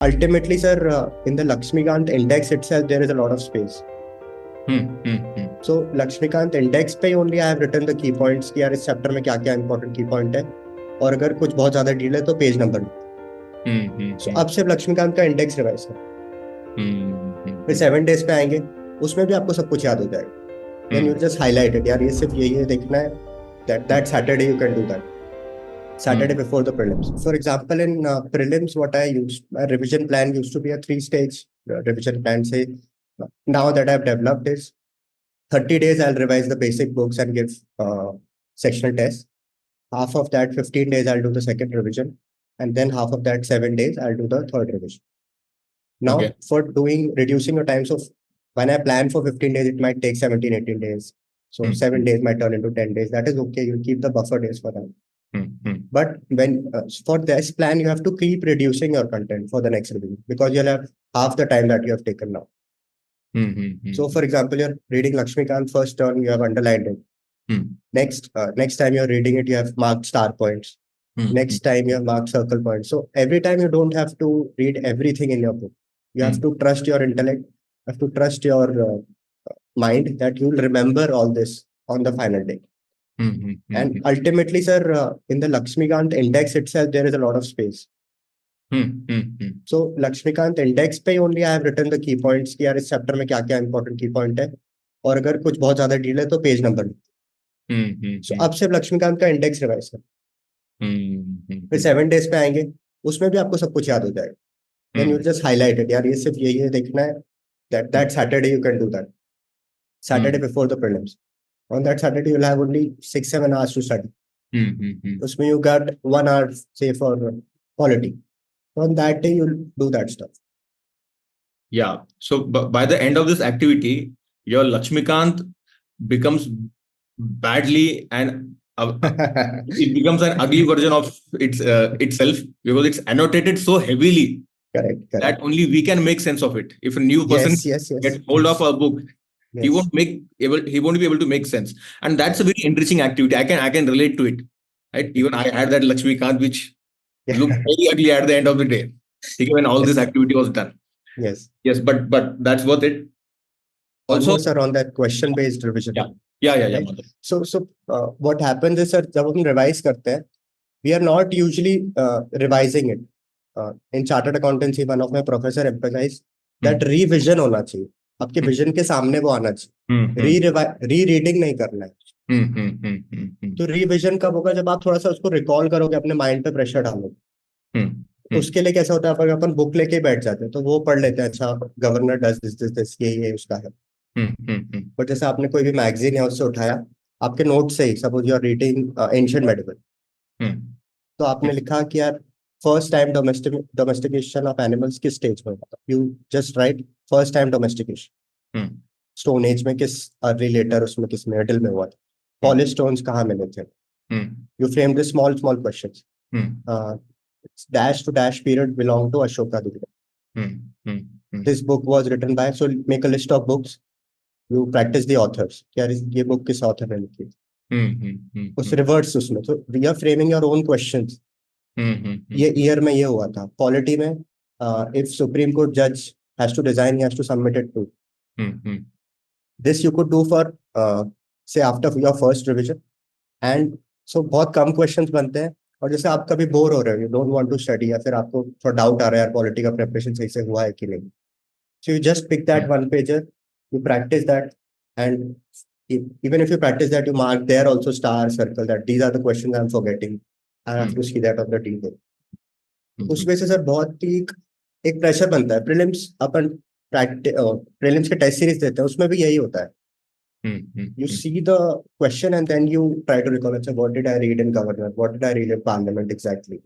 Ultimately, sir, in the Lakshmikant index itself, there is a lot of space. So Lakshmikant index पे only I have written the key points कि यार इस chapter में क्या क्या important key point है, और अगर कुछ बहुत ज्यादा डील है तो पेज नंबर। So अब सिर्फ लक्ष्मीकांत का इंडेक्स रिवाइज कर, फिर 7 days पे आएंगे, उसमें भी आपको सब कुछ याद हो जाएगा। Then you just highlight it, यार ये सिर्फ ये देखना है, that Saturday you can do that. Saturday before the prelims. For example, in prelims, what I used, my revision plan used to be a 3-stage revision plan. Say, now that I've developed is 30 days, I'll revise the basic books and give sectional tests. Half of that, 15 days, I'll do the second revision. And then half of that, 7 days, I'll do the third revision. Now, Okay. for reducing your time, so when I plan for 15 days, it might take 17, 18 days. So 7 days might turn into 10 days. That is okay. You keep the buffer days for that. But when for this plan, you have to keep reducing your content for the next revision because you'll have half the time that you have taken now. So, for example, you're reading Lakshmikant first turn, you have underlined it. Next time you're reading it, you have marked star points. Next time you have marked circle points. So every time you don't have to read everything in your book. You have to trust your intellect. You have to trust your mind that you'll remember all this on the final day. And ultimately, sir, in the Lakshmikant index itself, there is a lot of space. So Lakshmikant index पे only I have written the key points कि यार इस chapter में क्या क्या important key point है, और अगर कुछ बहुत ज्यादा डील है तो पेज नंबर। So अब सिर्फ लक्ष्मीकांत का इंडेक्स रिवाइज कर, फिर 7 days पे आएंगे, उसमें भी आपको सब कुछ याद हो जाएगा। Then you just highlight it, यार ये सिर्फ ये देखना है, that Saturday you can do that. Saturday before the prelims. On that Saturday you'll have only 6-7 hours to study. उसमें you got 1 hour say for polity. On that day you'll do that stuff. Yeah. So by the end of this activity, your Lakshmikant becomes badly and it becomes an ugly version of itself because it's annotated so heavily. Correct. That only we can make sense of it. If a new person Yes. gets hold of a book, he won't be able to make sense. And that's a very interesting activity. I can relate to it. Right? Even I had that Lakshmikant which looked very ugly at the end of the day. When all this activity was done. Yes, but that's worth it. Also, sir, on that question based revision. Yeah. Right? So what happens is, sir, जब हम revise करते हैं, we are not usually revising it. In chartered accountancy, one of my professor emphasized that revision होना चाहिए, आपके vision के सामने वो आना चाहिए, री-रीडिंग नहीं करना है। तो रिविजन कब होगा? जब आप थोड़ा सा उसको रिकॉल करोगे, अपने माइंड पे प्रेशर डालोगे। उसके लिए कैसा होता है, अपन बुक लेके बैठ जाते हैं तो वो पढ़ लेते हैं, अच्छा गवर्नर डज दिस ये उसका है। बट जैसे आपने कोई भी मैगजीन है उससे उठाया, आपके नोट से ही, suppose you are reading ancient medieval, तो आपने लिखा कि यार first time domestication of animals किस स्टेज में हुआ था, you just write first time domestication stone age में, किस अर्ली लेटर उसमें किस मिडिल में हुआ था, पॉलिश स्टोन्स कहाँ मिले थे, you frame the small questions, dash to dash period belong to Ashoka Duggal. This book was written by, so make a list of books, you practice the authors, यार ये book किस author ने लिखी है, उस reverse उसमें, so we are framing your own questions. ये year में ये हुआ था, polity में if Supreme Court judge has to resign, he has to submit it to. This you could do for say after your first revision, and so बहुत कम questions बनते हैं। और जैसे आप कभी बोर हो रहे हो, you don't want to study, या फिर आपको थोड़ा डाउट आ रहा है यार पॉलिटी का प्रिपरेशन सही से हुआ है कि नहीं, so you just pick that one pager, you practice that, and even if you practice that, you mark there also star circle that these are the questions I am forgetting, I have to see that on the team. उस वजह से sir बहुत ही एक pressure बनता है। Prelims अपन prelims के test series देते हैं, उसमें भी यही होता है, you see the question and then you try to recall, what did I read in government, what did I read in parliament exactly.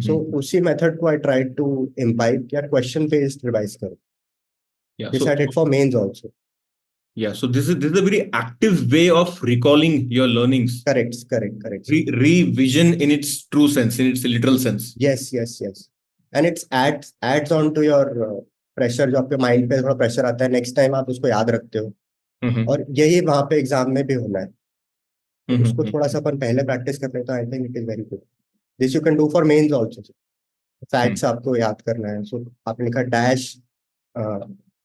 So usi method ko I tried to imbibe कि यार question based revise करो. This I did for mains also. So this is a very active way of recalling your learnings. Correct. Revision in its true sense, in its literal sense. Yes. And it adds on to your pressure, जो आपके mind पे थोड़ा pressure आता है, next time आप उसको याद रखते हो। और यही वहां पे एग्जाम में भी होना है, तो उसको थोड़ा सा अपन पहले प्रैक्टिस कर लेते हैं, I think it is very good. This you can do for mains also. Facts आपको याद करना है, सो आपने लिखा dash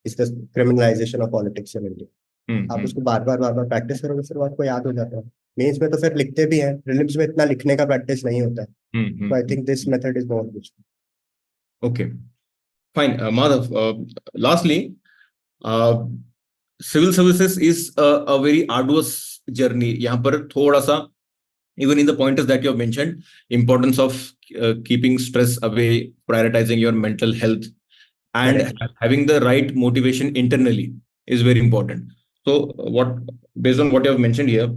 is the criminalisation of politics in India. आप उसको बार बार प्रैक्टिस करोगे फिर वो आपको याद हो जाता है। मेंस में तो फिर लिखते भी हैं, प्रीलिम्स में इतना लिखने का प्रैक्टिस नहीं होता है। So I think this method is more useful. Okay, fine. Madhav, lastly, civil services is a very arduous journey. यहाँ पर थोड़ा सा, even in the pointers that you have mentioned, importance of keeping stress away, prioritizing your mental health, and having the right motivation internally is very important. So, based on what you have mentioned here,